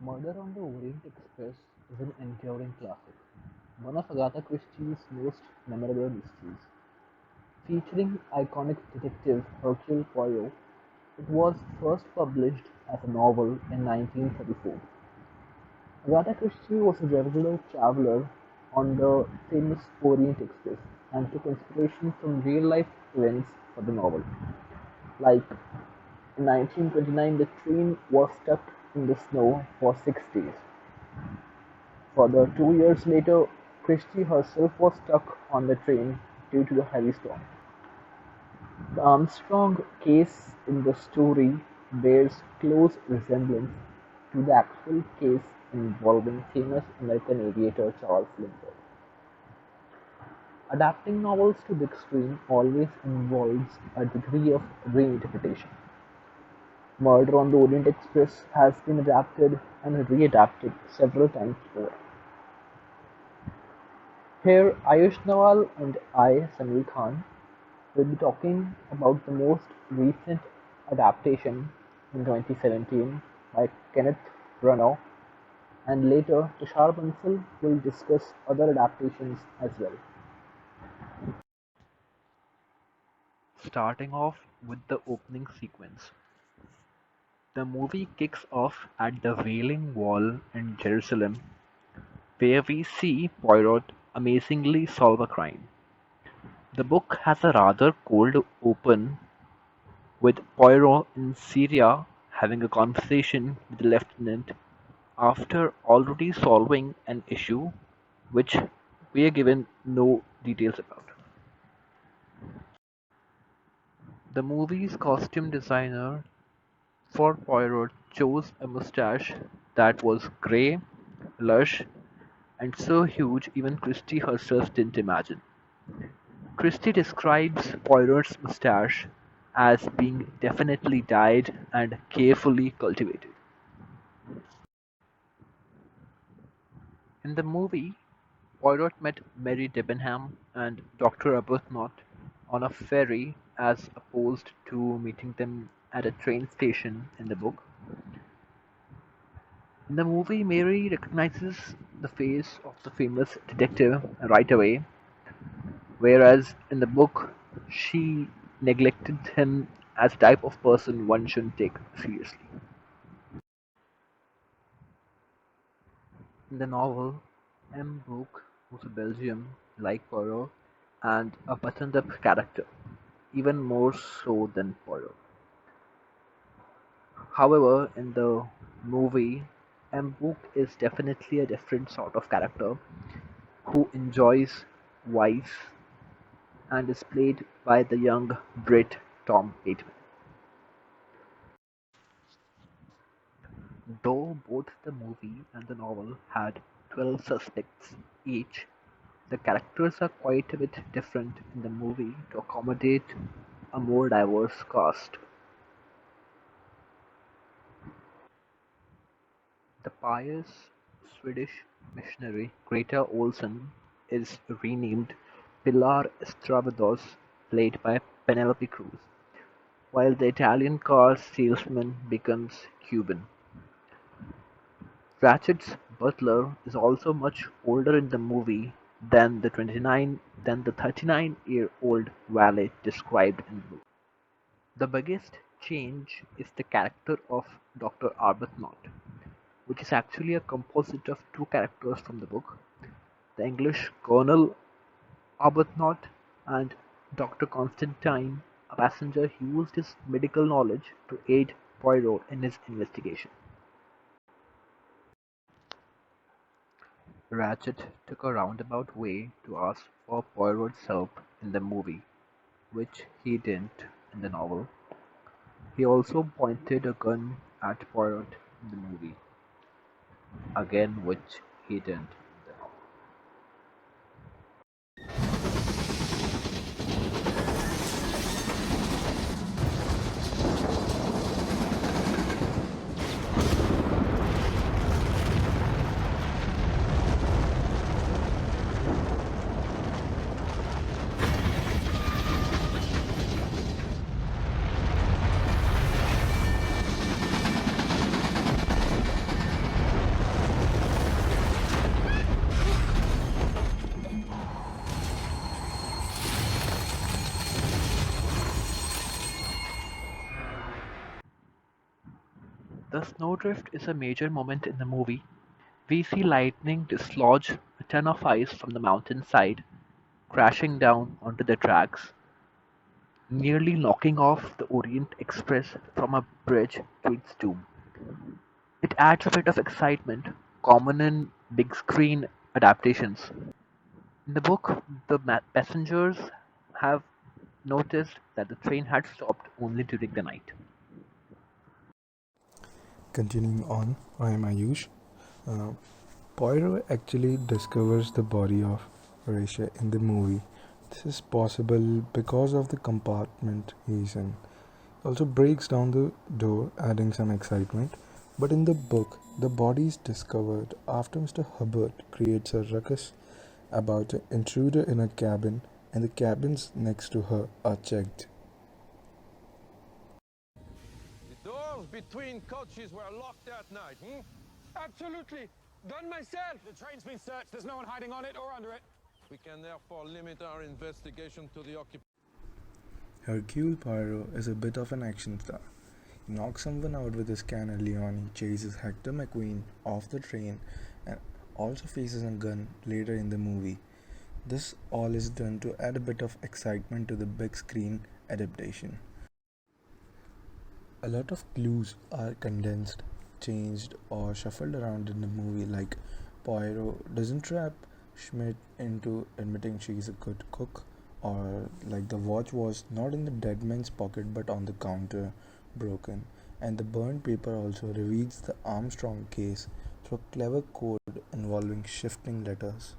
Murder on the Orient Express is an enduring classic, one of Agatha Christie's most memorable mysteries. Featuring iconic detective Hercule Poirot, it was first published as a novel in 1934. Agatha Christie was a regular traveler on the famous Orient Express and took inspiration from real-life events for the novel. Like in 1929, the train was stuck in the snow for 6 days. Further, 2 years later, Christie herself was stuck on the train due to the heavy storm. The Armstrong case in the story bears close resemblance to the actual case involving famous American aviator Charles Lindbergh. Adapting novels to the extreme always involves a degree of reinterpretation. Murder on the Orient Express has been adapted and readapted several times over. Here, Ayush Nawal and I, Samir Khan, will be talking about the most recent adaptation in 2017 by Kenneth Branagh, and later Tushar Bansal will discuss other adaptations as well. Starting off with the opening sequence. The movie kicks off at the Wailing Wall in Jerusalem, where we see Poirot amazingly solve a crime. The book has a rather cold open with Poirot in Syria having a conversation with the lieutenant after already solving an issue which we are given no details about. The movie's costume designer for Poirot chose a mustache that was grey, lush, and so huge even Christie herself didn't imagine. Christie describes Poirot's mustache as being definitely dyed and carefully cultivated. In the movie, Poirot met Mary Debenham and Doctor Arbuthnot on a ferry as opposed to meeting them at a train station in the book. In the movie, Mary recognizes the face of the famous detective right away, whereas in the book, she neglected him as a type of person one shouldn't take seriously. In the novel, M. Brooke was a Belgium like Poirot and a buttoned-up character, even more so than Poirot. However, in the movie, M. Brooke is definitely a different sort of character who enjoys vice and is played by the young Brit Tom Bateman. Though both the movie and the novel had 12 suspects each, the characters are quite a bit different in the movie to accommodate a more diverse cast. The pious Swedish missionary Greta Olsen is renamed Pilar Estravedos, played by Penelope Cruz, while the Italian car salesman becomes Cuban. Ratchet's butler is also much older in the movie than the 39-year-old valet described in the book. The biggest change is the character of Doctor Arbuthnot, which is actually a composite of two characters from the book: the English Colonel Arbuthnot and Doctor Constantine, a passenger who used his medical knowledge to aid Poirot in his investigation. Ratchet took a roundabout way to ask for Poirot's help in the movie, which he didn't in the novel. He also pointed a gun at Poirot in the movie, again which he didn't in the novel. The snowdrift is a major moment in the movie. We see lightning dislodge a ton of ice from the mountainside, crashing down onto the tracks, nearly knocking off the Orient Express from a bridge to its doom. It adds a bit of excitement, common in big screen adaptations. In the book, the passengers have noticed that the train had stopped only during the night. Continuing on, I am Ayush. Uh, Poirot actually discovers the body of Horatio in the movie. This is possible because of the compartment he's in. Also breaks down the door, adding some excitement. But in the book, the body is discovered after Mr. Hubbard creates a ruckus about an intruder in a cabin, and the cabins next to her are checked. The doors between coaches were locked that night, hmm? Absolutely. Done myself. The train's been searched. There's no one hiding on it or under it. We can therefore limit our investigation to the occupant. Hercule Poirot is a bit of an action star. He knocks someone out with his can early on, he chases Hector McQueen off the train, and also faces a gun later in the movie. This all is done to add a bit of excitement to the big screen adaptation. A lot of clues are condensed, changed, or shuffled around in the movie, like Poirot doesn't trap Schmidt into admitting she's a good cook, or like the watch was not in the dead man's pocket but on the counter, broken, and the burnt paper also reveals the Armstrong case through a clever code involving shifting letters.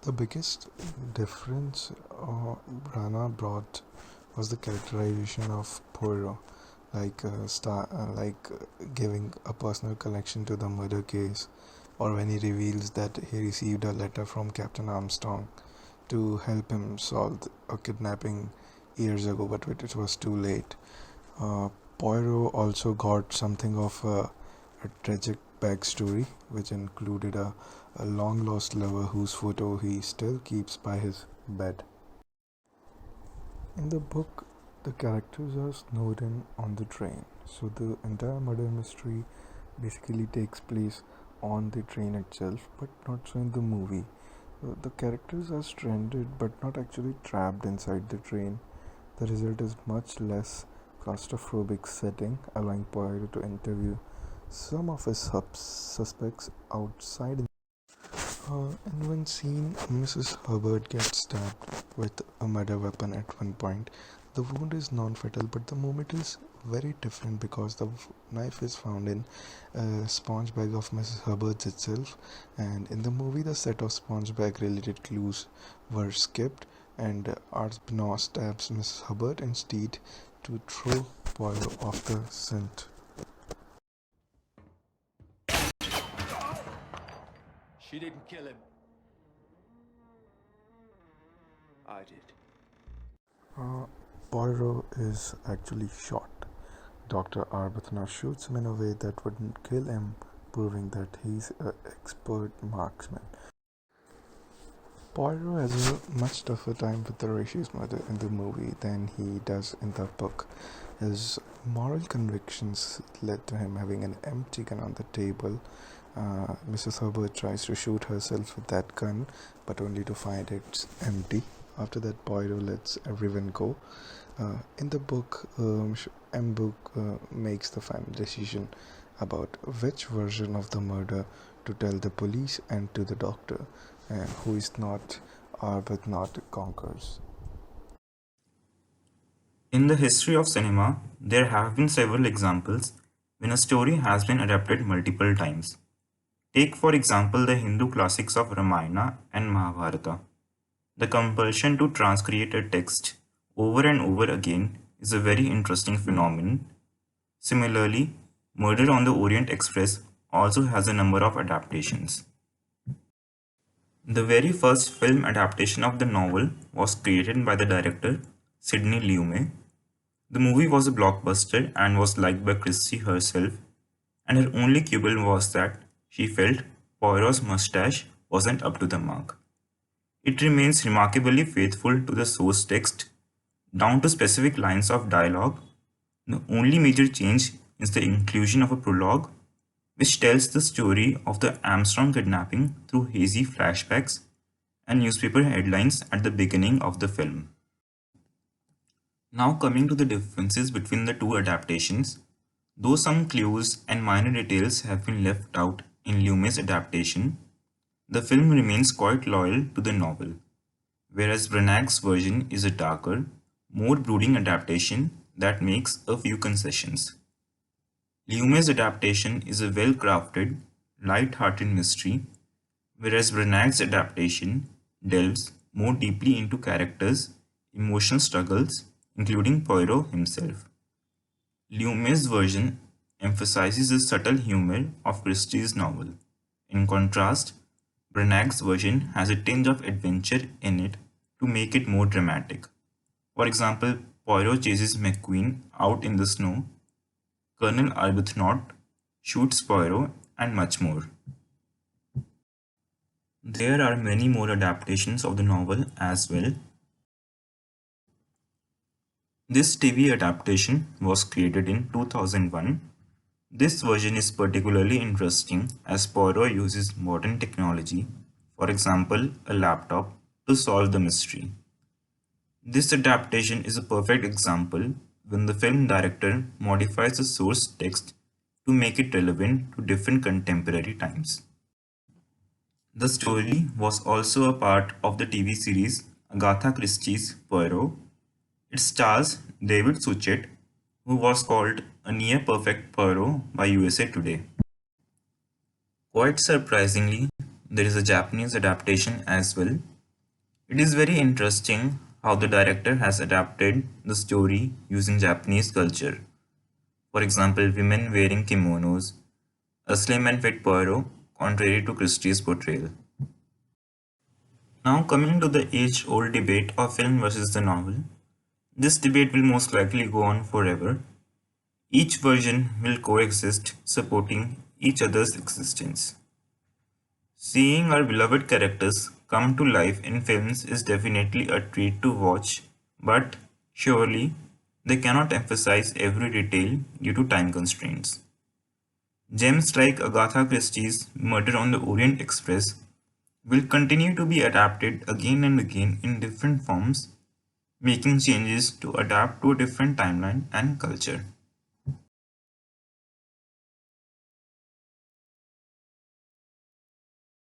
The biggest difference Brana brought was the characterization of Poirot, giving a personal connection to the murder case, or when he reveals that he received a letter from Captain Armstrong to help him solve a kidnapping years ago, but it was too late. Poirot also got something of a tragic backstory, which included a long lost lover whose photo he still keeps by his bed. In the book, the characters are snowed in on the train, so the entire murder mystery basically takes place on the train itself, but not so in the movie. The characters are stranded but not actually trapped inside the train. The result is much less claustrophobic setting, allowing Poirot to interview some of his suspects outside. In one scene, Mrs. Hubbard gets stabbed with a murder weapon at one point. The wound is non-fatal, but the moment is very different because the knife is found in a sponge bag of Mrs. Hubbard's itself, and in the movie, the set of sponge bag related clues were skipped, and Arbuthnot stabs Mrs. Hubbard instead to throw Poirot off the scent. She didn't kill him. I did. Poirot is actually shot. Dr. Arbuthnot shoots him in a way that wouldn't kill him, proving that he's an expert marksman. Poirot has a much tougher time with the Horatio's murder in the movie than he does in the book. His moral convictions led to him having an empty gun on the table. Mrs. Hubbard tries to shoot herself with that gun, but only to find it's empty. After that, Poirot lets everyone go. In the book, M. Book makes the final decision about which version of the murder to tell the police and to the doctor, and who is not Arbuthnot conquers. In the history of cinema, there have been several examples when a story has been adapted multiple times. Take for example the Hindu classics of Ramayana and Mahabharata. The compulsion to transcreate a text over and over again is a very interesting phenomenon. Similarly, Murder on the Orient Express also has a number of adaptations. The very first film adaptation of the novel was created by the director Sidney Lumet. The movie was a blockbuster and was liked by Christie herself, and her only quibble was that she felt Poirot's mustache wasn't up to the mark. It remains remarkably faithful to the source text, down to specific lines of dialogue. The only major change is the inclusion of a prologue which tells the story of the Armstrong kidnapping through hazy flashbacks and newspaper headlines at the beginning of the film. Now coming to the differences between the two adaptations, though some clues and minor details have been left out in Lumet's adaptation, the film remains quite loyal to the novel, whereas Branagh's version is a darker, more brooding adaptation that makes a few concessions. Lumet's adaptation is a well-crafted, light-hearted mystery, whereas Branagh's adaptation delves more deeply into characters' emotional struggles, including Poirot himself. Lumet's version emphasizes the subtle humor of Christie's novel. In contrast, Branagh's version has a tinge of adventure in it to make it more dramatic. For example, Poirot chases McQueen out in the snow, Colonel Arbuthnot shoots Poirot, and much more. There are many more adaptations of the novel as well. This TV adaptation was created in 2001. This version is particularly interesting as Poirot uses modern technology, for example, a laptop, to solve the mystery. This adaptation is a perfect example when the film director modifies the source text to make it relevant to different contemporary times. The story was also a part of the TV series Agatha Christie's Poirot. It stars David Suchet, who was called a near-perfect Poirot by USA Today. Quite surprisingly, there is a Japanese adaptation as well. It is very interesting how the director has adapted the story using Japanese culture. For example, women wearing kimonos, a slim and fit Poirot, contrary to Christie's portrayal. Now coming to the age-old debate of film versus the novel, this debate will most likely go on forever. Each version will coexist, supporting each other's existence. Seeing our beloved characters come to life in films is definitely a treat to watch, but surely they cannot emphasize every detail due to time constraints. Gems like Agatha Christie's Murder on the Orient Express will continue to be adapted again and again in different forms, making changes to adapt to a different timeline and culture.